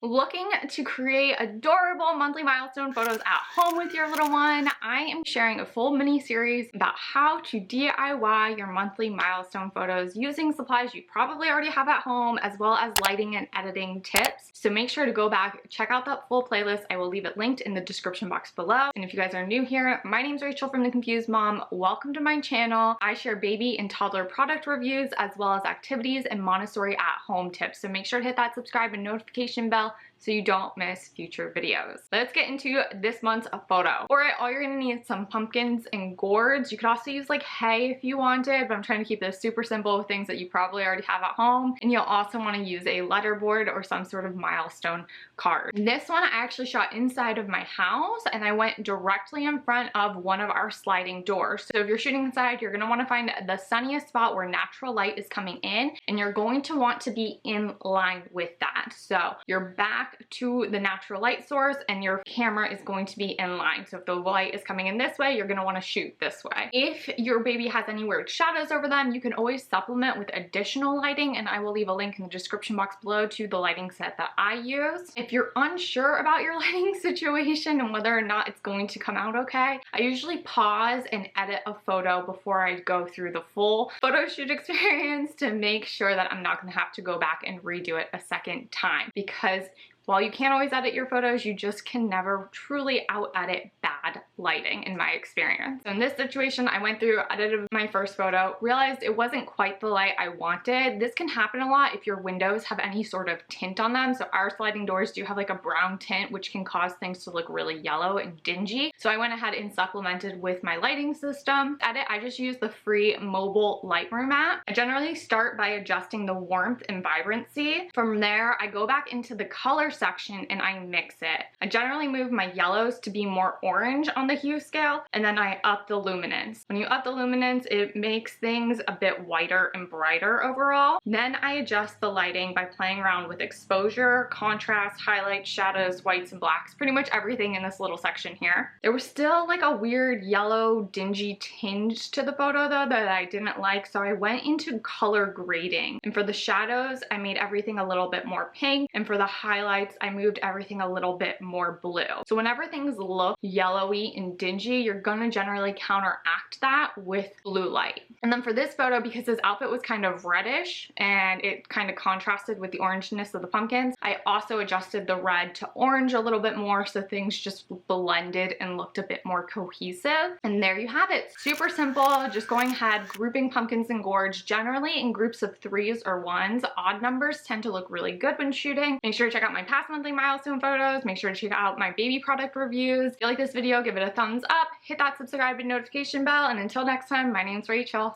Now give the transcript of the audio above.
Looking to create adorable monthly milestone photos at home with your little one? I am sharing a full mini series about how to DIY your monthly milestone photos using supplies you probably already have at home, as well as lighting and editing tips. So make sure to go back, check out that full playlist. I will leave it linked in the description box below. And if you guys are new here, my name's Rachel from The Confused Mom. Welcome to my channel. I share baby and toddler product reviews, as well as activities and Montessori at home tips. So make sure to hit that subscribe and notification bell so you don't miss future videos. Let's get into this month's photo. For it, all you're gonna need is some pumpkins and gourds. You could also use like hay if you wanted, but I'm trying to keep this super simple with things that you probably already have at home. And you'll also wanna use a letterboard or some sort of milestone card. This one I actually shot inside of my house, and I went directly in front of one of our sliding doors. So if you're shooting inside, you're gonna wanna find the sunniest spot where natural light is coming in, and you're going to want to be in line with that. So your back to the natural light source and your camera is going to be in line. So if the light is coming in this way, you're going to want to shoot this way. If your baby has any weird shadows over them, you can always supplement with additional lighting, and I will leave a link in the description box below to the lighting set that I use. If you're unsure about your lighting situation and whether or not it's going to come out okay, I usually pause and edit a photo before I go through the full photo shoot experience to make sure that I'm not going to have to go back and redo it a second time, because while you can't always edit your photos, you just can never truly out-edit bad lighting, in my experience. So in this situation, I went through, edited my first photo, realized it wasn't quite the light I wanted. This can happen a lot if your windows have any sort of tint on them. So our sliding doors do have like a brown tint, which can cause things to look really yellow and dingy. So I went ahead and supplemented with my lighting system. Edit, I just used the free mobile Lightroom app. I generally start by adjusting the warmth and vibrancy. From there, I go back into the color section and I mix it. I generally move my yellows to be more orange on the hue scale, and then I up the luminance. When you up the luminance, it makes things a bit whiter and brighter overall. Then I adjust the lighting by playing around with exposure, contrast, highlights, shadows, whites, and blacks, pretty much everything in this little section here. There was still like a weird yellow, dingy tinge to the photo though that I didn't like, so I went into color grading. And for the shadows, I made everything a little bit more pink, and for the highlights, I moved everything a little bit more blue. So whenever things look yellowy and dingy, you're gonna generally counteract that with blue light. And then for this photo, because his outfit was kind of reddish and it kind of contrasted with the orangeness of the pumpkins, I also adjusted the red to orange a little bit more so things just blended and looked a bit more cohesive. And there you have it. Super simple, just going ahead, grouping pumpkins and gourds, generally in groups of 3s or 1s. Odd numbers tend to look really good when shooting. Make sure to check out my past monthly milestone photos. Make sure to check out my baby product reviews. If you like this video, give it a thumbs up, hit that subscribe and notification bell, and until next time, my name's Rachel.